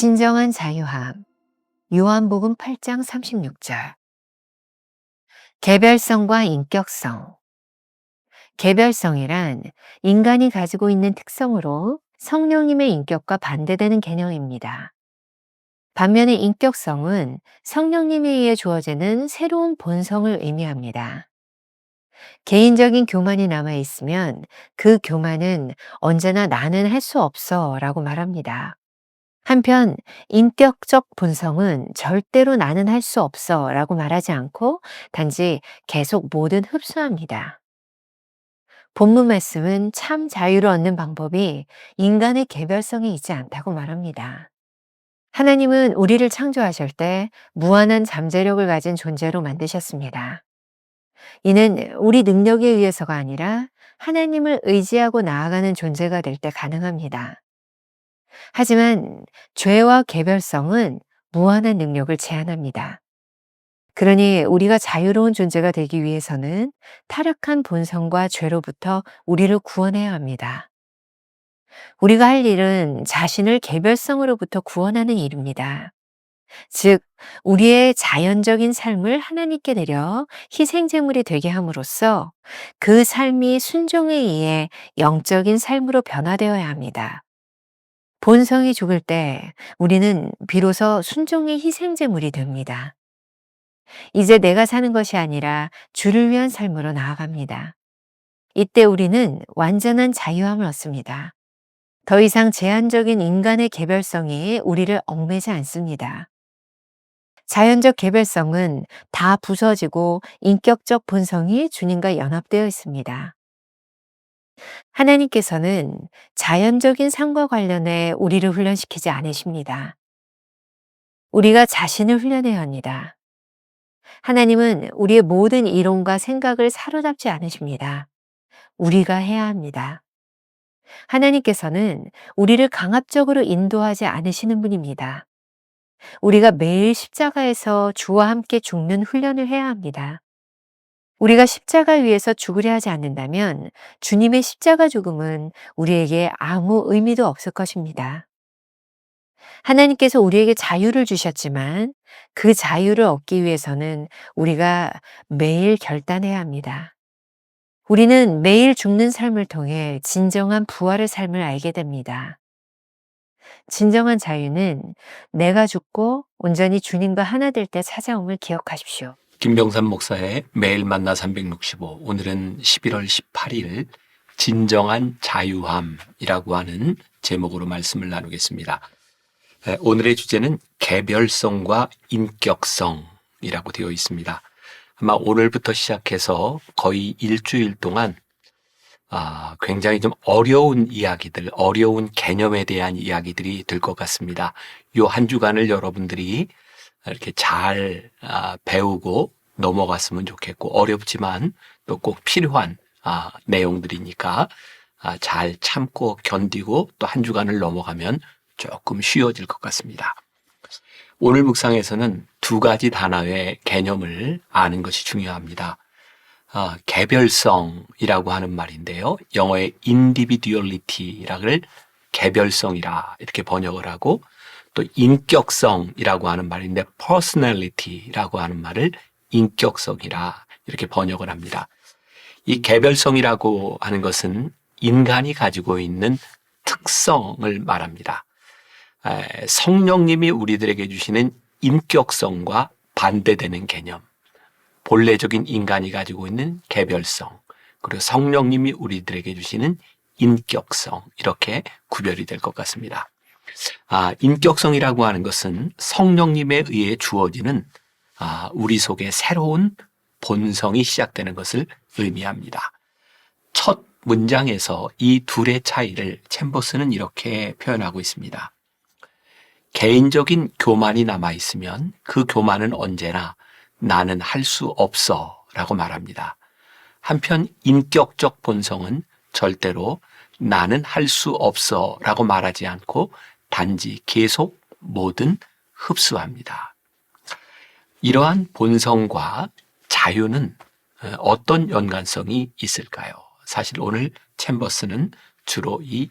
진정한 자유함. 요한복음 8장 36절. 개별성과 인격성. 개별성이란 인간이 가지고 있는 특성으로 성령님의 인격과 반대되는 개념입니다. 반면에 인격성은 성령님에 의해 주어지는 새로운 본성을 의미합니다. 개인적인 교만이 남아있으면 그 교만은 언제나 나는 할 수 없어 라고 말합니다. 한편 인격적 본성은 절대로 나는 할 수 없어 라고 말하지 않고 단지 계속 뭐든 흡수합니다. 본문 말씀은 참 자유를 얻는 방법이 인간의 개별성에 있지 않다고 말합니다. 하나님은 우리를 창조하실 때 무한한 잠재력을 가진 존재로 만드셨습니다. 이는 우리 능력에 의해서가 아니라 하나님을 의지하고 나아가는 존재가 될 때 가능합니다. 하지만 죄와 개별성은 무한한 능력을 제한합니다. 그러니 우리가 자유로운 존재가 되기 위해서는 타락한 본성과 죄로부터 우리를 구원해야 합니다. 우리가 할 일은 자신을 개별성으로부터 구원하는 일입니다. 즉, 우리의 자연적인 삶을 하나님께 드려 희생제물이 되게 함으로써 그 삶이 순종에 의해 영적인 삶으로 변화되어야 합니다. 본성이 죽을 때 우리는 비로소 순종의 희생제물이 됩니다. 이제 내가 사는 것이 아니라 주를 위한 삶으로 나아갑니다. 이때 우리는 완전한 자유함을 얻습니다. 더 이상 제한적인 인간의 개별성이 우리를 얽매지 않습니다. 자연적 개별성은 다 부서지고 인격적 본성이 주님과 연합되어 있습니다. 하나님께서는 자연적인 삶과 관련해 우리를 훈련시키지 않으십니다. 우리가 자신을 훈련해야 합니다. 하나님은 우리의 모든 이론과 생각을 사로잡지 않으십니다. 우리가 해야 합니다. 하나님께서는 우리를 강압적으로 인도하지 않으시는 분입니다. 우리가 매일 십자가에서 주와 함께 죽는 훈련을 해야 합니다. 우리가 십자가 위에서 죽으려 하지 않는다면 주님의 십자가 죽음은 우리에게 아무 의미도 없을 것입니다. 하나님께서 우리에게 자유를 주셨지만 그 자유를 얻기 위해서는 우리가 매일 결단해야 합니다. 우리는 매일 죽는 삶을 통해 진정한 부활의 삶을 알게 됩니다. 진정한 자유는 내가 죽고 온전히 주님과 하나 될 때 찾아옴을 기억하십시오. 김병삼 목사의 매일 만나 365, 오늘은 11월 18일 진정한 자유함이라고 하는 제목으로 말씀을 나누겠습니다. 오늘의 주제는 개별성과 인격성이라고 되어 있습니다. 아마 오늘부터 시작해서 거의 일주일 동안 굉장히 좀 어려운 이야기들, 어려운 개념에 대한 이야기들이 될 것 같습니다. 요 한 주간을 여러분들이 이렇게 잘 배우고 넘어갔으면 좋겠고, 어렵지만 또 꼭 필요한 내용들이니까 잘 참고 견디고 또 한 주간을 넘어가면 조금 쉬워질 것 같습니다. 오늘 묵상에서는 두 가지 단어의 개념을 아는 것이 중요합니다. 개별성이라고 하는 말인데요. 영어의 individuality를 개별성이라 이렇게 번역을 하고, 또 인격성이라고 하는 말인데 personality라고 하는 말을 인격성이라 이렇게 번역을 합니다. 이 개별성이라고 하는 것은 인간이 가지고 있는 특성을 말합니다. 성령님이 우리들에게 주시는 인격성과 반대되는 개념, 본래적인 인간이 가지고 있는 개별성, 그리고 성령님이 우리들에게 주시는 인격성, 이렇게 구별이 될 것 같습니다. 인격성이라고 하는 것은 성령님에 의해 주어지는 우리 속에 새로운 본성이 시작되는 것을 의미합니다. 첫 문장에서 이 둘의 차이를 챔버스는 이렇게 표현하고 있습니다. 개인적인 교만이 남아있으면 그 교만은 언제나 나는 할 수 없어 라고 말합니다. 한편 인격적 본성은 절대로 나는 할 수 없어 라고 말하지 않고 단지 계속 뭐든 흡수합니다. 이러한 본성과 자유는 어떤 연관성이 있을까요? 사실 오늘 챔버스는 주로 이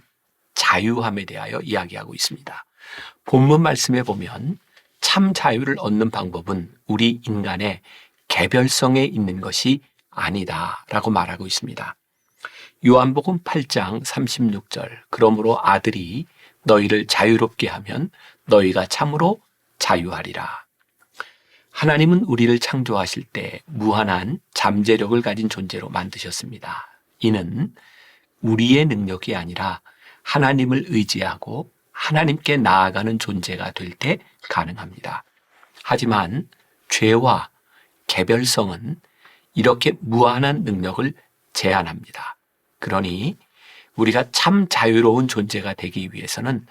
자유함에 대하여 이야기하고 있습니다. 본문 말씀에 보면 참 자유를 얻는 방법은 우리 인간의 개별성에 있는 것이 아니다 라고 말하고 있습니다. 요한복음 8장 36절 그러므로 아들이 너희를 자유롭게 하면 너희가 참으로 자유하리라. 하나님은 우리를 창조하실 때 무한한 잠재력을 가진 존재로 만드셨습니다. 이는 우리의 능력이 아니라 하나님을 의지하고 하나님께 나아가는 존재가 될 때 가능합니다. 하지만 죄와 개별성은 이렇게 무한한 능력을 제한합니다. 그러니 우리가 참 자유로운 존재가 되기 위해서는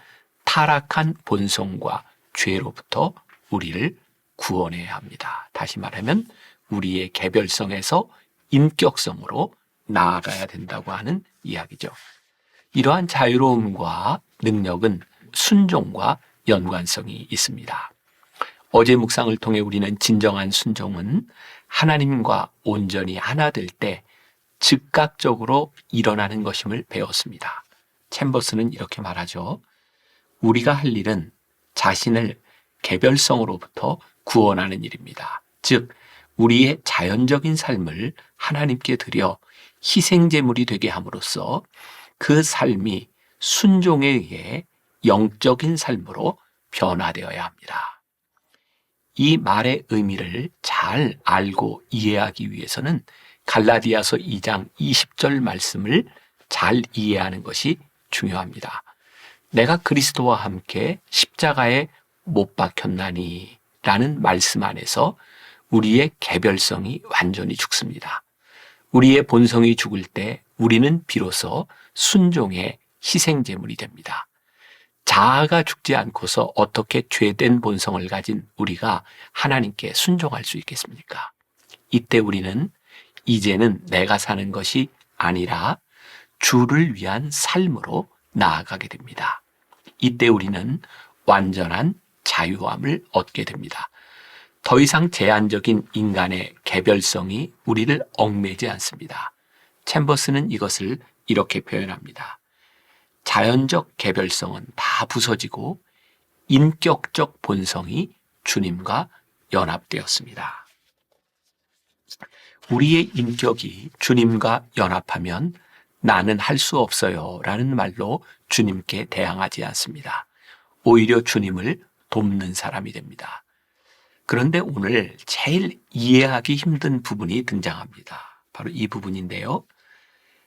타락한 본성과 죄로부터 우리를 구원해야 합니다. 다시 말하면 우리의 개별성에서 인격성으로 나아가야 된다고 하는 이야기죠. 이러한 자유로움과 능력은 순종과 연관성이 있습니다. 어제 묵상을 통해 우리는 진정한 순종은 하나님과 온전히 하나 될 때 즉각적으로 일어나는 것임을 배웠습니다. 챔버스는 이렇게 말하죠. 우리가 할 일은 자신을 개별성으로부터 구원하는 일입니다. 즉 우리의 자연적인 삶을 하나님께 드려 희생제물이 되게 함으로써 그 삶이 순종에 의해 영적인 삶으로 변화되어야 합니다. 이 말의 의미를 잘 알고 이해하기 위해서는 갈라디아서 2장 20절 말씀을 잘 이해하는 것이 중요합니다. 내가 그리스도와 함께 십자가에 못 박혔나니 라는 말씀 안에서 우리의 개별성이 완전히 죽습니다. 우리의 본성이 죽을 때 우리는 비로소 순종의 희생제물이 됩니다. 자아가 죽지 않고서 어떻게 죄된 본성을 가진 우리가 하나님께 순종할 수 있겠습니까? 이때 우리는 이제는 내가 사는 것이 아니라 주를 위한 삶으로 나아가게 됩니다. 이때 우리는 완전한 자유함을 얻게 됩니다. 더 이상 제한적인 인간의 개별성이 우리를 얽매지 않습니다. 챔버스는 이것을 이렇게 표현합니다. 자연적 개별성은 다 부서지고 인격적 본성이 주님과 연합되었습니다. 우리의 인격이 주님과 연합하면 나는 할 수 없어요 라는 말로 주님께 대항하지 않습니다. 오히려 주님을 돕는 사람이 됩니다. 그런데 오늘 제일 이해하기 힘든 부분이 등장합니다. 바로 이 부분인데요.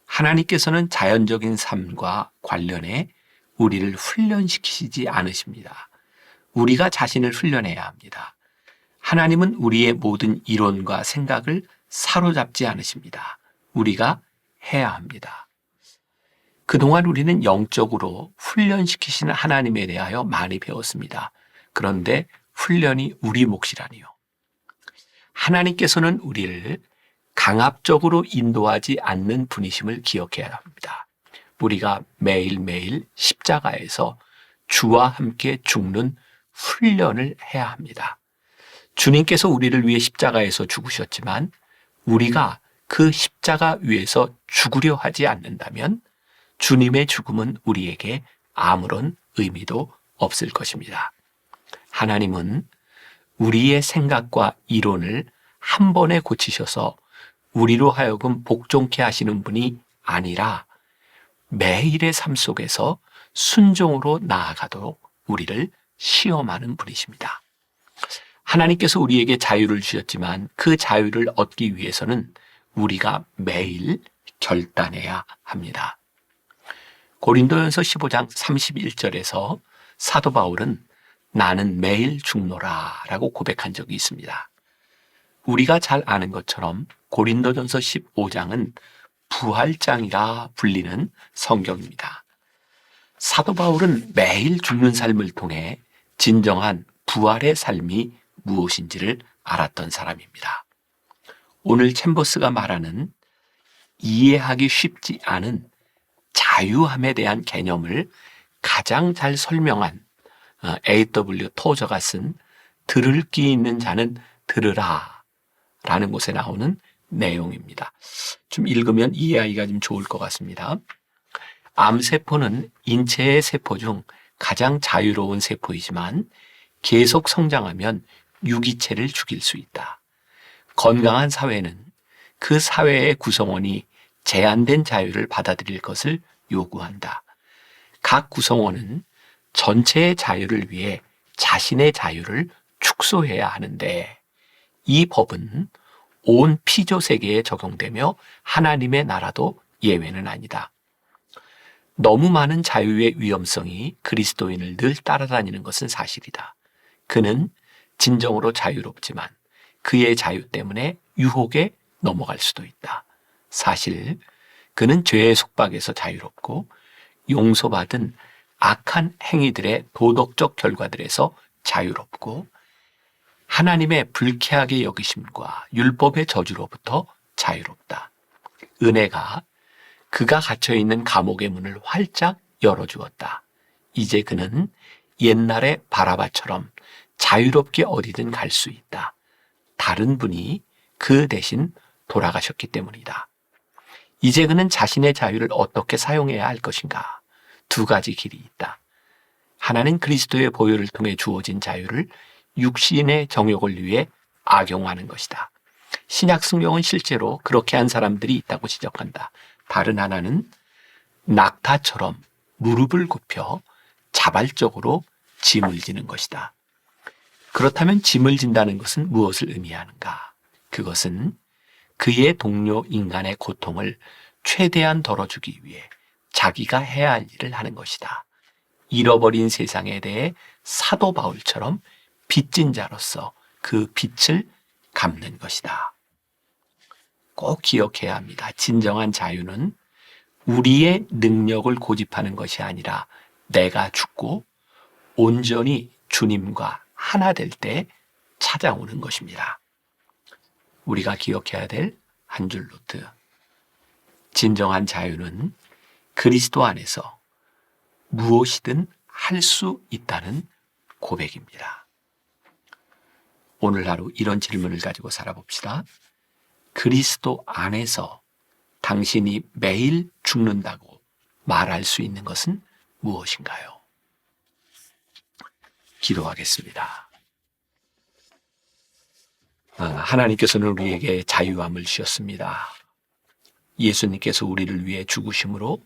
하나님께서는 자연적인 삶과 관련해 우리를 훈련시키지 않으십니다. 우리가 자신을 훈련해야 합니다. 하나님은 우리의 모든 이론과 생각을 사로잡지 않으십니다. 우리가 해야 합니다. 그동안 우리는 영적으로 훈련시키시는 하나님에 대하여 많이 배웠습니다. 그런데 훈련이 우리 몫이라니요. 하나님께서는 우리를 강압적으로 인도하지 않는 분이심을 기억해야 합니다. 우리가 매일매일 십자가에서 주와 함께 죽는 훈련을 해야 합니다. 주님께서 우리를 위해 십자가에서 죽으셨지만 우리가 그 십자가 위에서 죽으려 하지 않는다면 주님의 죽음은 우리에게 아무런 의미도 없을 것입니다. 하나님은 우리의 생각과 이론을 한 번에 고치셔서 우리로 하여금 복종케 하시는 분이 아니라 매일의 삶 속에서 순종으로 나아가도록 우리를 시험하는 분이십니다. 하나님께서 우리에게 자유를 주셨지만 그 자유를 얻기 위해서는 우리가 매일 결단해야 합니다. 고린도전서 15장 31절에서 사도 바울은 나는 매일 죽노라 라고 고백한 적이 있습니다. 우리가 잘 아는 것처럼 고린도전서 15장은 부활장이라 불리는 성경입니다. 사도 바울은 매일 죽는 삶을 통해 진정한 부활의 삶이 무엇인지를 알았던 사람입니다. 오늘 챔버스가 말하는 이해하기 쉽지 않은 자유함에 대한 개념을 가장 잘 설명한 A.W. 토저가 쓴 들을 귀 있는 자는 들으라 라는 곳에 나오는 내용입니다. 좀 읽으면 이해하기가 좀 좋을 것 같습니다. 암세포는 인체의 세포 중 가장 자유로운 세포이지만 계속 성장하면 유기체를 죽일 수 있다. 건강한 사회는 그 사회의 구성원이 제한된 자유를 받아들일 것을 요구한다. 각 구성원은 전체의 자유를 위해 자신의 자유를 축소해야 하는데 이 법은 온 피조 세계에 적용되며 하나님의 나라도 예외는 아니다. 너무 많은 자유의 위험성이 그리스도인을 늘 따라다니는 것은 사실이다. 그는 진정으로 자유롭지만 그의 자유 때문에 유혹에 넘어갈 수도 있다. 사실 그는 죄의 속박에서 자유롭고 용서받은 악한 행위들의 도덕적 결과들에서 자유롭고 하나님의 불쾌하게 여기심과 율법의 저주로부터 자유롭다. 은혜가 그가 갇혀있는 감옥의 문을 활짝 열어주었다. 이제 그는 옛날의 바라바처럼 자유롭게 어디든 갈 수 있다. 다른 분이 그 대신 돌아가셨기 때문이다. 이제 그는 자신의 자유를 어떻게 사용해야 할 것인가? 두 가지 길이 있다. 하나는 그리스도의 보혈을 통해 주어진 자유를 육신의 정욕을 위해 악용하는 것이다. 신약 성경은 실제로 그렇게 한 사람들이 있다고 지적한다. 다른 하나는 낙타처럼 무릎을 굽혀 자발적으로 짐을 지는 것이다. 그렇다면 짐을 진다는 것은 무엇을 의미하는가? 그것은 그의 동료 인간의 고통을 최대한 덜어주기 위해 자기가 해야 할 일을 하는 것이다. 잃어버린 세상에 대해 사도 바울처럼 빚진 자로서 그 빚을 갚는 것이다. 꼭 기억해야 합니다. 진정한 자유는 우리의 능력을 고집하는 것이 아니라 내가 죽고 온전히 주님과 하나 될 때 찾아오는 것입니다. 우리가 기억해야 될 한 줄 노트. 진정한 자유는 그리스도 안에서 무엇이든 할 수 있다는 고백입니다. 오늘 하루 이런 질문을 가지고 살아봅시다. 그리스도 안에서 당신이 매일 죽는다고 말할 수 있는 것은 무엇인가요? 기도하겠습니다. 하나님께서는 우리에게 자유함을 주셨습니다. 예수님께서 우리를 위해 죽으심으로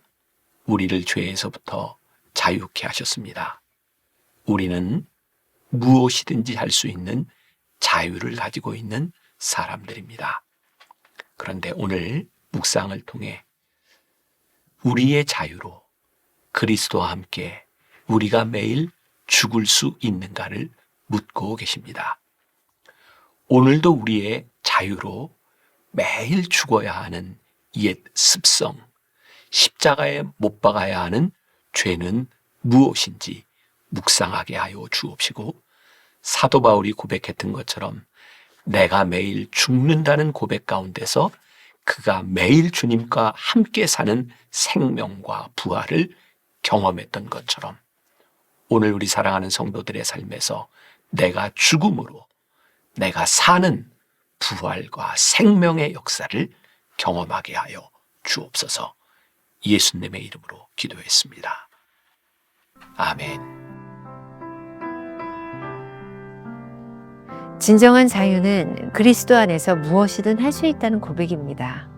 우리를 죄에서부터 자유케 하셨습니다. 우리는 무엇이든지 할 수 있는 자유를 가지고 있는 사람들입니다. 그런데 오늘 묵상을 통해 우리의 자유로 그리스도와 함께 우리가 매일 죽을 수 있는가를 묻고 계십니다. 오늘도 우리의 자유로 매일 죽어야 하는 옛 습성, 십자가에 못 박아야 하는 죄는 무엇인지 묵상하게 하여 주옵시고 사도 바울이 고백했던 것처럼 내가 매일 죽는다는 고백 가운데서 그가 매일 주님과 함께 사는 생명과 부활을 경험했던 것처럼 오늘 우리 사랑하는 성도들의 삶에서 내가 죽음으로 내가 사는 부활과 생명의 역사를 경험하게 하여 주옵소서. 예수님의 이름으로 기도했습니다. 아멘. 진정한 자유는 그리스도 안에서 무엇이든 할 수 있다는 고백입니다.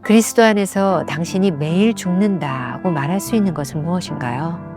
그리스도 안에서 당신이 매일 죽는다고 말할 수 있는 것은 무엇인가요?